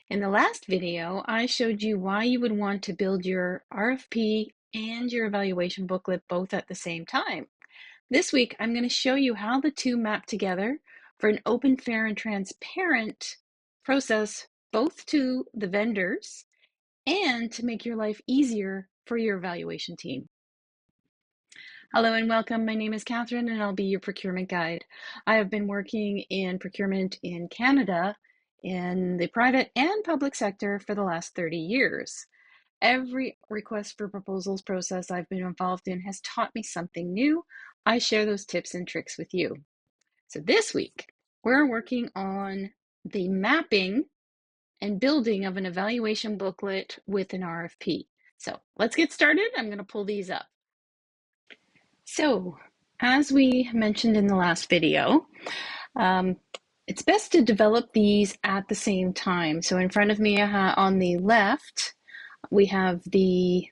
In the last video, I showed you why you would want to build your RFP and your evaluation booklet both at the same time. This week, I'm going to show you how the two map together for an open, fair, and transparent process, both to the vendors and to make your life easier for your evaluation team. Hello and welcome. My name is Catherine and I'll be your procurement guide. I have been working in procurement in Canada in the private and public sector for the last 30 years. Every request for proposals process I've been involved in has taught me something new. I share those tips and tricks with you. So this week, we're working on the mapping and building of an evaluation booklet with an RFP. So let's get started. I'm going to pull these up. So, as we mentioned in the last video, it's best to develop these at the same time. So in front of me on the left, we have the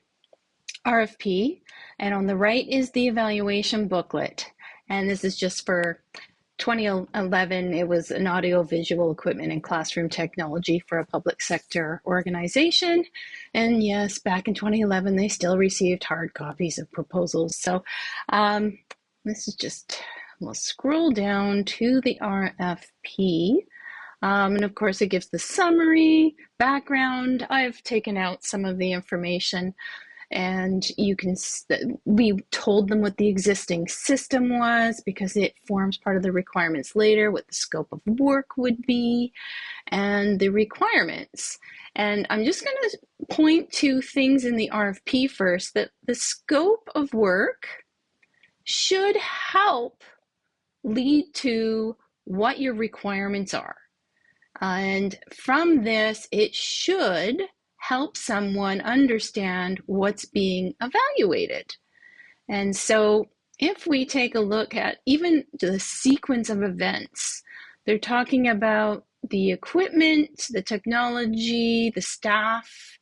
RFP, and on the right is the evaluation booklet. And this is just for 2011, it was an audio-visual equipment and classroom technology for a public sector organization. And yes, back in 2011, they still received hard copies of proposals. So this is just, we'll scroll down to the RFP. And of course, it gives the summary, background. I've taken out some of the information. And we told them what the existing system was because it forms part of the requirements later, what the scope of work would be, and the requirements. And I'm just going to point to things in the RFP first, that the scope of work should help lead to what your requirements are. And from this, it should help someone understand what's being evaluated. And so if we take a look at even the sequence of events, they're talking about the equipment, the technology, the staff.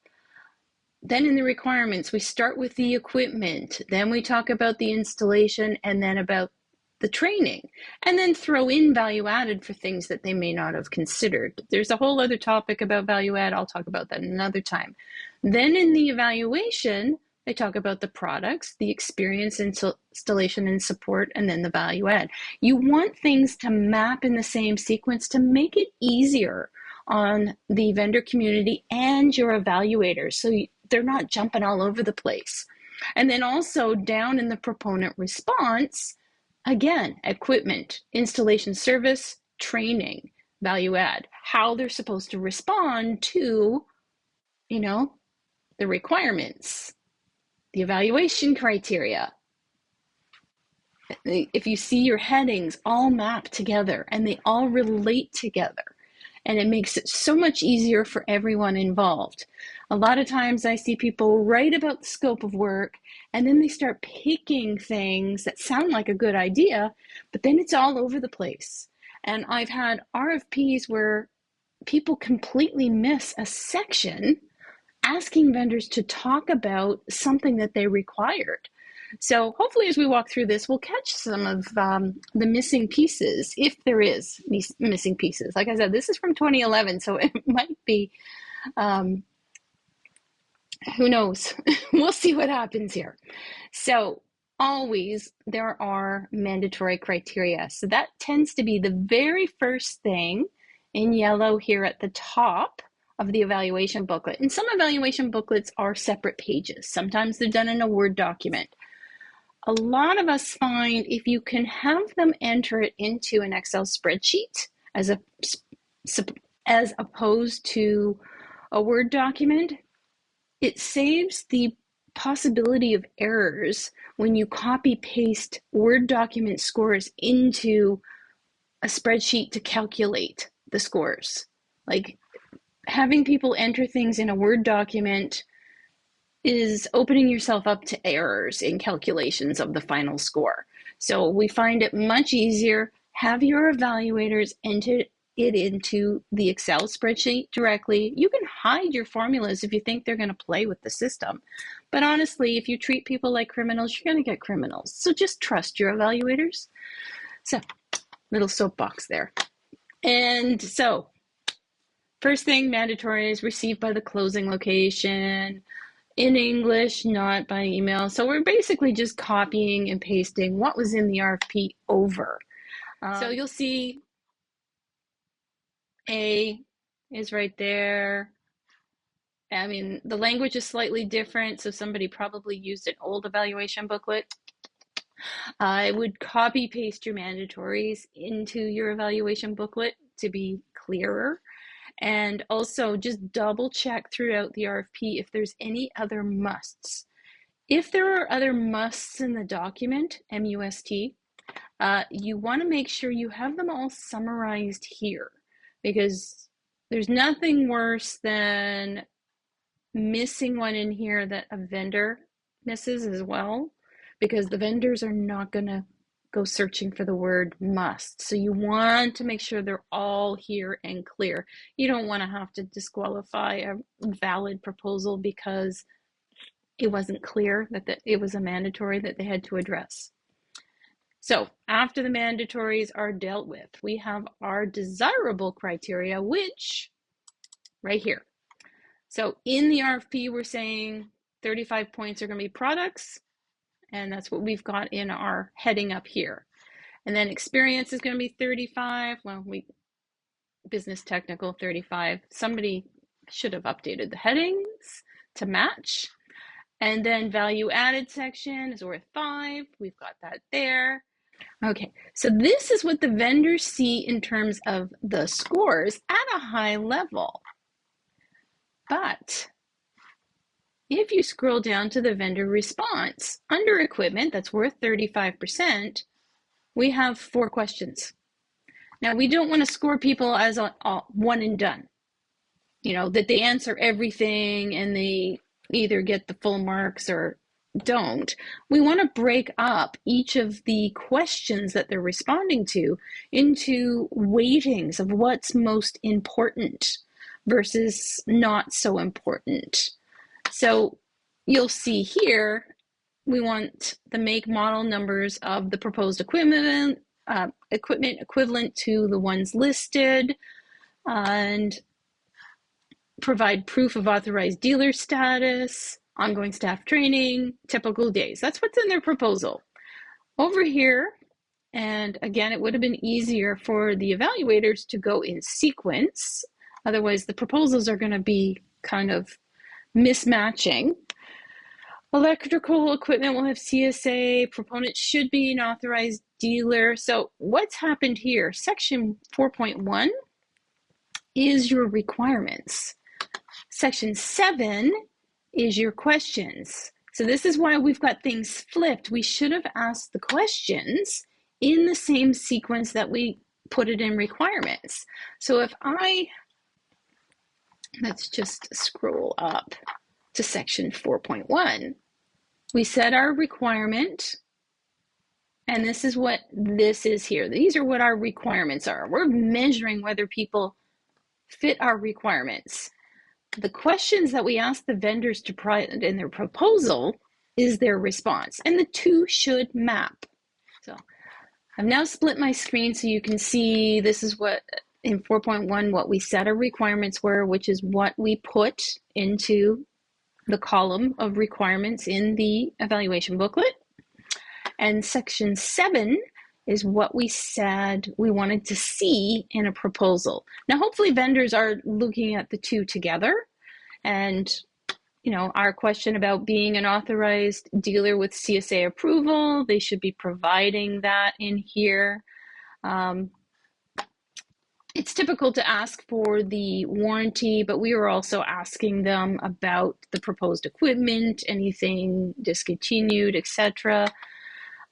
Then in the requirements, we start with the equipment, then we talk about the installation, and then about the training, and then throw in value added for things that they may not have considered. There's a whole other topic about value add. I'll talk about that another time. Then in the evaluation, they talk about the products, the experience, installation and support, and then the value add. You want things to map in the same sequence to make it easier on the vendor community and your evaluators, so they're not jumping all over the place. And then also down in the proponent response, again, equipment, installation service, training, value add, how they're supposed to respond to, the requirements, the evaluation criteria. If you see your headings all map together and they all relate together, and it makes it so much easier for everyone involved. A lot of times I see people write about the scope of work and then they start picking things that sound like a good idea, but then it's all over the place. And I've had RFPs where people completely miss a section asking vendors to talk about something that they required. So hopefully as we walk through this, we'll catch some of the missing pieces, if there is these missing pieces. Like I said, this is from 2011, so it might be, who knows? We'll see what happens here. So always there are mandatory criteria. So that tends to be the very first thing in yellow here at the top of the evaluation booklet. And some evaluation booklets are separate pages. Sometimes they're done in a Word document. A lot of us find if you can have them enter it into an Excel spreadsheet as opposed to a Word document, it saves the possibility of errors when you copy paste Word document scores into a spreadsheet to calculate the scores. Like having people enter things in a Word document is opening yourself up to errors in calculations of the final score. So we find it much easier, have your evaluators enter it into the Excel spreadsheet directly. You can hide your formulas if you think they're going to play with the system. But honestly, if you treat people like criminals, you're going to get criminals. So just trust your evaluators. So, little soapbox there. And so First thing, mandatory is received by the closing location in English, not by email. So we're basically just copying and pasting what was in the RFP over. So you'll see A is right there. I mean, the language is slightly different, so somebody probably used an old evaluation booklet. I would copy paste your mandatories into your evaluation booklet to be clearer. And also just double check throughout the RFP if there's any other musts. If there are other musts in the document, M-U-S-T, you want to make sure you have them all summarized here, because there's nothing worse than missing one in here that a vendor misses as well, because the vendors are not going to go searching for the word must. So you want to make sure they're all here and clear. You don't want to have to disqualify a valid proposal because it wasn't clear that it was a mandatory that they had to address. So after the mandatories are dealt with, we have our desirable criteria, which right here. So in the RFP, we're saying 35 points are going to be products, and that's what we've got in our heading up here. And then experience is going to be 35. Well, business technical 35. Somebody should have updated the headings to match. And then value added section is worth 5. We've got that there. Okay, so this is what the vendors see in terms of the scores at a high level. But if you scroll down to the vendor response, under equipment, that's worth 35%, we have 4 questions. Now, we don't want to score people as a one and done, that they answer everything and they either get the full marks or don't. We want to break up each of the questions that they're responding to into weightings of what's most important versus not so important. So you'll see here, we want the make model numbers of the proposed equipment equivalent to the ones listed, and provide proof of authorized dealer status, ongoing staff training, typical days. That's what's in their proposal. Over here, and again, it would have been easier for the evaluators to go in sequence. Otherwise, the proposals are going to be kind of mismatching. Electrical equipment will have CSA. Proponent should be an authorized dealer. So what's happened here? Section 4.1 is your requirements. Section 7 is your questions. So this is why we've got things flipped. We should have asked the questions in the same sequence that we put it in requirements. So if let's just scroll up to section 4.1. We set our requirement, and this is what this is here. These are what our requirements are. We're measuring whether people fit our requirements. The questions that we ask the vendors to provide in their proposal is their response, and the two should map. So I've now split my screen so you can see this is what in 4.1 what we said our requirements were, which is what we put into the column of requirements in the evaluation booklet. And section 7 is what we said we wanted to see in a proposal. Now, hopefully vendors are looking at the two together, and our question about being an authorized dealer with CSA approval, they should be providing that in here. It's typical to ask for the warranty, but we were also asking them about the proposed equipment, anything discontinued, etc.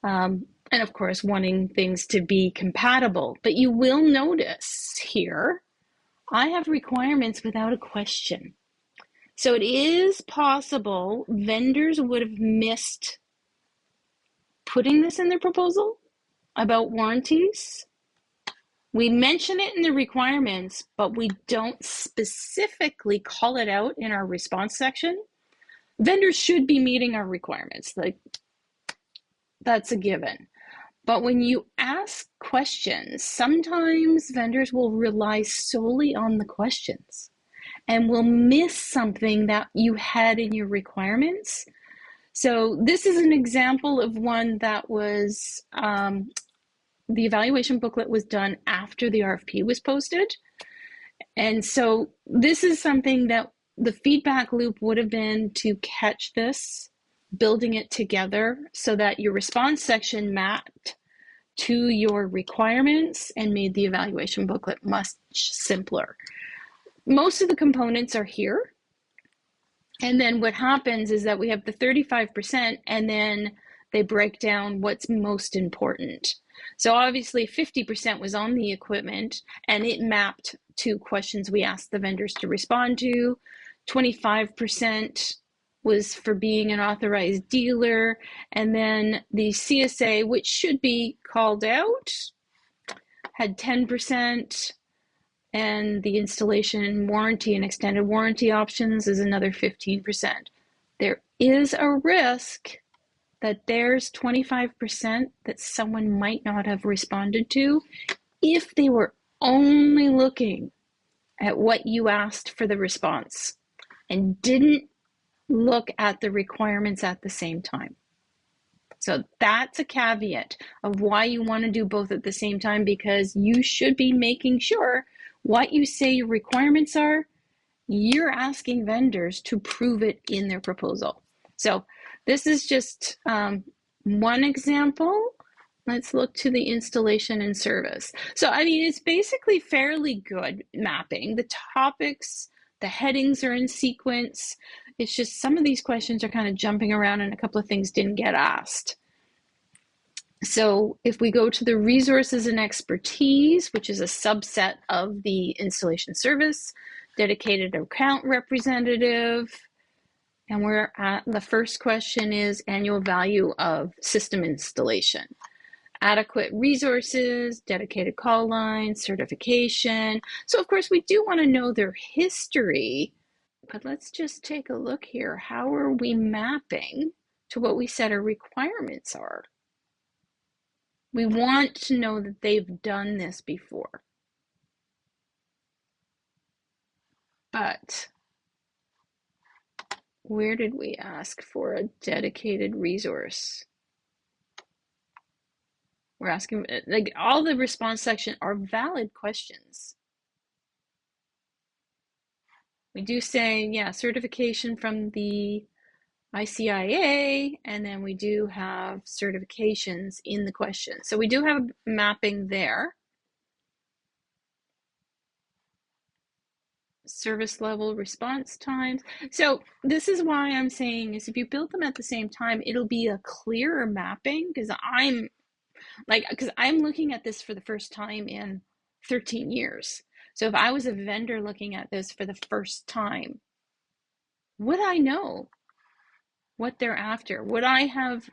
And of course, wanting things to be compatible. But you will notice here, I have requirements without a question. So it is possible vendors would have missed putting this in their proposal about warranties. We mention it in the requirements, but we don't specifically call it out in our response section. Vendors should be meeting our requirements. That's a given. But when you ask questions, sometimes vendors will rely solely on the questions and will miss something that you had in your requirements. So this is an example of one that was, the evaluation booklet was done after the RFP was posted. And so this is something that the feedback loop would have been to catch this, building it together so that your response section mapped to your requirements and made the evaluation booklet much simpler. Most of the components are here. And then what happens is that we have the 35%, and then they break down what's most important. So obviously 50% was on the equipment, and it mapped to questions we asked the vendors to respond to. 25% was for being an authorized dealer, and then the CSA, which should be called out, had 10%, and the installation warranty and extended warranty options is another 15%. There is a risk that there's 25% that someone might not have responded to if they were only looking at what you asked for the response and didn't look at the requirements at the same time. So that's a caveat of why you want to do both at the same time, because you should be making sure what you say your requirements are, you're asking vendors to prove it in their proposal. So this is just one example. Let's look to the installation and service. So, I mean, it's basically fairly good mapping. The topics, the headings are in sequence. It's just some of these questions are kind of jumping around and a couple of things didn't get asked. So if we go to the resources and expertise, which is a subset of the installation service, dedicated account representative, and we're at the first question is annual value of system installation. Adequate resources, dedicated call lines, certification. So of course we do want to know their history, but let's just take a look here. How are we mapping to what we said our requirements are? We want to know that they've done this before. But where did we ask for a dedicated resource? We're asking, like, all the response section are valid questions. We do say, yeah, certification from the ICIA, and then we do have certifications in the question. So we do have mapping there. Service level, response times. So this is why I'm saying is if you build them at the same time, it'll be a clearer mapping, because I'm looking at this for the first time in 13 years. So if I was a vendor looking at this for the first time, would I know what they're after? Would I have,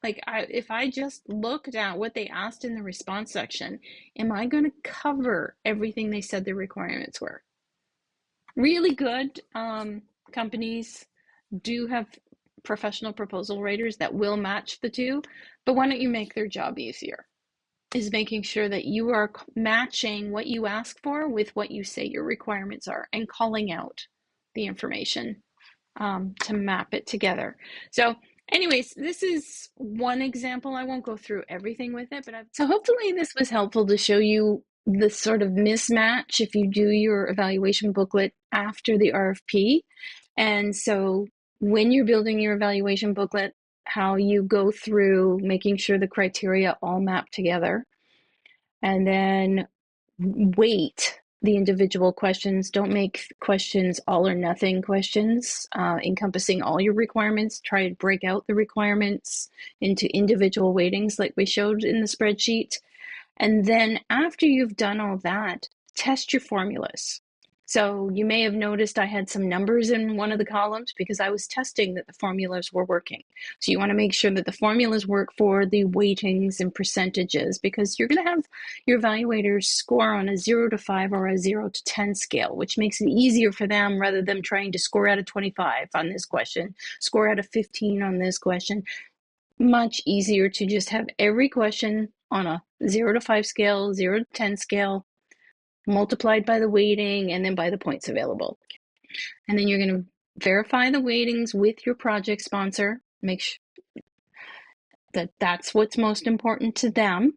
if I just looked at what they asked in the response section, am I going to cover everything they said the requirements were? Really good companies do have professional proposal writers that will match the two, but why don't you make their job easier? Is making sure that you are matching what you ask for with what you say your requirements are and calling out the information to map it together. So anyways, this is one example. I won't go through everything with it, but so hopefully this was helpful to show you the sort of mismatch if you do your evaluation booklet after the RFP. And so when you're building your evaluation booklet, how you go through making sure the criteria all map together, and then weight the individual questions. Don't make questions all or nothing questions, encompassing all your requirements. Try to break out the requirements into individual weightings like we showed in the spreadsheet. And then after you've done all that, test your formulas. So you may have noticed I had some numbers in one of the columns because I was testing that the formulas were working. So you want to make sure that the formulas work for the weightings and percentages, because you're going to have your evaluators score on a 0 to 5 or a 0 to 10 scale, which makes it easier for them rather than trying to score out of 25 on this question, score out of 15 on this question. much easier to just have every question on a 0 to 5 scale, 0 to 10 scale, multiplied by the weighting and then by the points available. And then you're going to verify the weightings with your project sponsor. Make sure that that's what's most important to them.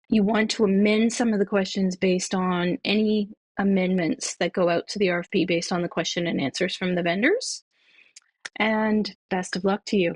You want to amend some of the questions based on any amendments that go out to the RFP based on the question and answers from the vendors. And best of luck to you.